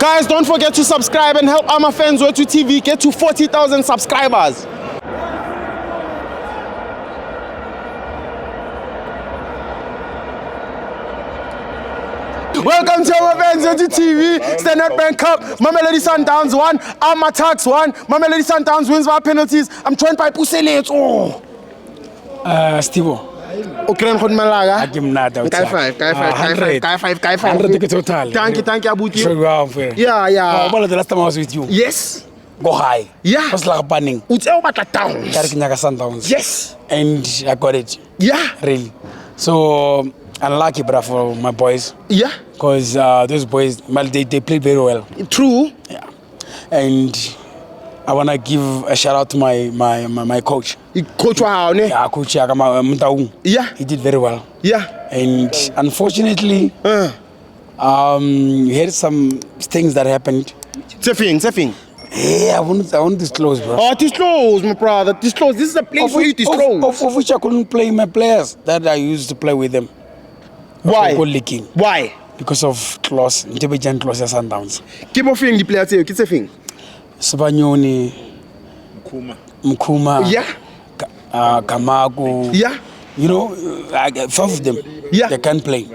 Guys, don't forget to subscribe and help FANS Wethu TV get to 40,000 subscribers. Welcome to FANS Wethu TV. It's the Nedbank Cup. Mamelodi Sundowns won. AmaTuks won. Mamelodi Sundowns wins by penalties. I'm joined by Puselet. Oh. Stivo. Okay, I'm Malaga. Guy five. Total. Thank you, Abuti. Sure, Yeah. Oh, the last time I was with you. Yes. Go high. Yeah. Was like a banning. Sundowns. Yes. And I got it. Yeah. Really. So unlucky, bro, for my boys. Yeah. Because those boys, they played very well. True. Yeah. And I wanna give a shout out to my coach. Coach Wow, ne? Yeah, coach Mutaung. Yeah. He did very well. Yeah. And unfortunately, we had some things that happened. Surfing. Yeah, I won't disclose, bro. Oh, disclose, my brother. Disclose. This is a place for you to disclose. Of which I couldn't play my players that I used to play with them. Why? Goal leaking. Why? Because of clause, Nedbank clause Sundowns. Keep on feeling the player too. Keep surfing. Sabanyoni, Mkuma, Yeah. Kamaku. Yeah. You know, 5 of them. Yeah. They can't play.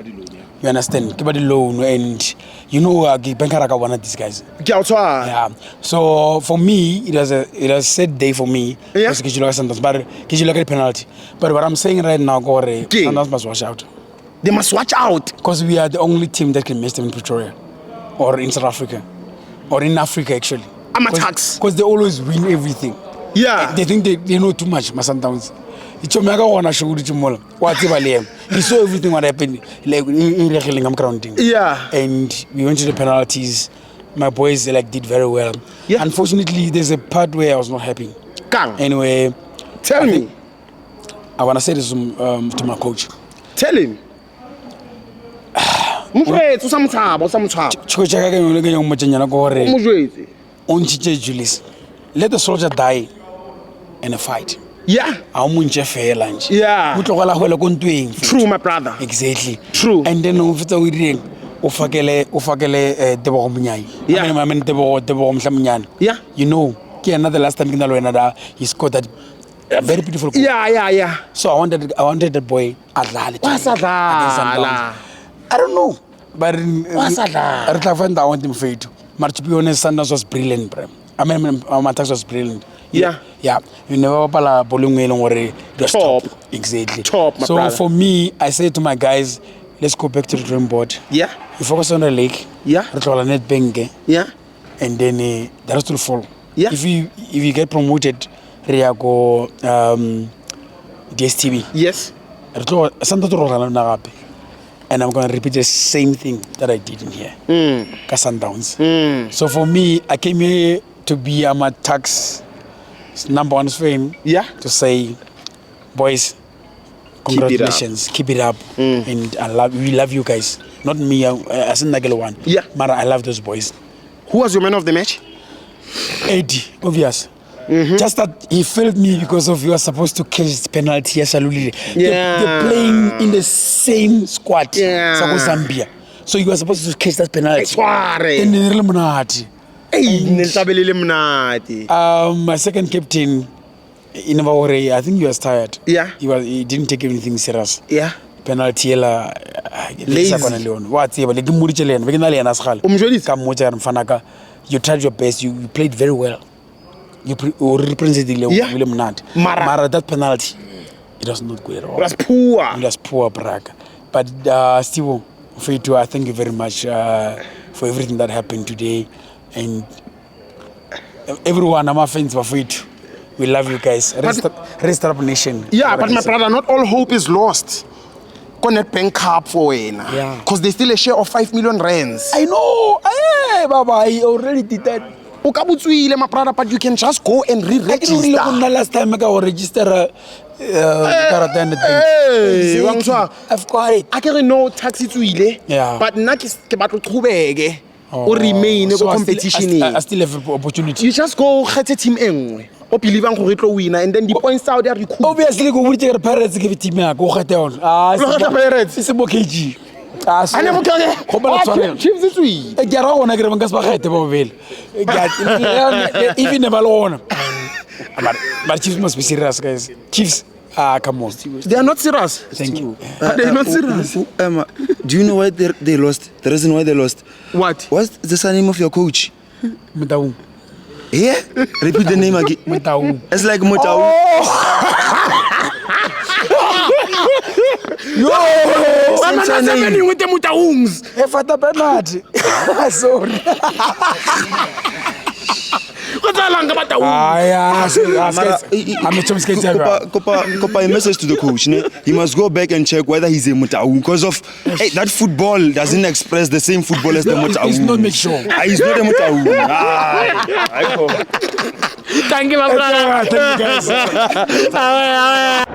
You understand? Keep the loan, and you know, Bankaraka one of these guys. Yeah. So for me, it was a sad day for me. Yeah. Because Sundowns, but Kijilaka penalty. But what I'm saying right now, Gore, Sundowns must watch out. They must watch out. Because we are the only team that can match them in Pretoria, or in South Africa, or in Africa actually. AmaTuks. Because they always win everything. Yeah. They think they know too much, Sundowns. He saw everything what happened, like in grounding. Yeah. And we went to the penalties. My boys did very well. Yeah. Unfortunately, there's a part where I was not happy. Kang. Anyway, Tell me. I wanna say this to my coach. Tell him. Julius, let the soldier die in a fight. Yeah. Yeah. True, my brother. Exactly. True. And then ufakele Tebogo Munyai. Yeah. You know, another last time he scored that very beautiful goal. Yeah. So I wanted that boy Adlali. What's Adlala? I don't know. But I want him for it. But to be honest, Sundowns was brilliant, bro. AmaTuks was brilliant. Yeah. You never pala bowling well top. Exactly. Top, my so brother. for me, I say to my guys, let's go back to the drawing board. Yeah. You focus on the league. Yeah. Nedbank. Yeah. And then the rest will follow. Yeah. If you get promoted, go DSTV. Yes. And I'm going to repeat the same thing that I did in here. Sundowns. So for me, I came here to be AmaTuks' #1 fan. Yeah. To say, boys, congratulations, keep it up. And we love you guys. Not me, as a Nagel one. Yeah. But I love those boys. Who was your man of the match? Eddie, obvious. Just that he failed me because of you are supposed to catch the penalty. Yes, they're playing in the same squad. Yeah. Zambia. So you are supposed to catch that penalty. My second captain, I think he was tired. Yeah. He didn't take anything serious. Yeah. Penalty Lazy. You tried your best. You played very well. You represented Mara, that penalty, it was not good at all. It was poor. It was poor, Braga. But Steve, for you too, I thank you very much for everything that happened today. And everyone, FANS Wethu, we love you guys. Rest up nation. Yeah, but my brother, not all hope is lost. Nedbank Cup for Yeah. Because they still a share of 5 million rands. I know. Hey, Baba, I already did that. My brother, but you can just go and re-register. Last time I got register I've got it. I can know taxi to ile. Yeah. But not or remain in competition. I still have an opportunity. You just go get a team anyway. Or believe I'm going to win, and then the points out there you could. Obviously, go with the Pirates give it team. Go get on. It's a KG. Ane mo kere. Khopela tshwarelo. Chiefs is we. E ke ra gona ke re nka se ba kgethe ba bobele. Even never alone. But Chiefs must be serious, guys. Chiefs, come on. They are not serious. Thank you. They are not serious. Do you know why they lost? The reason why they lost? What? What's the surname of your coach? Mutaung. Yeah? Repeat the name again. Mutaung. It's like Mutaung. Yo! Why not happening with the Mutaungs? Fata penalty. Sorry. What's that long about the I'm a chum skate. Kopa a message to the coach. Ne? He must go back and check whether he's a Mutaung because of that football doesn't express the same football as the Mutaung. He's not make sure. He's not a Mutaung. Thank you, my brother. Thank you, guys.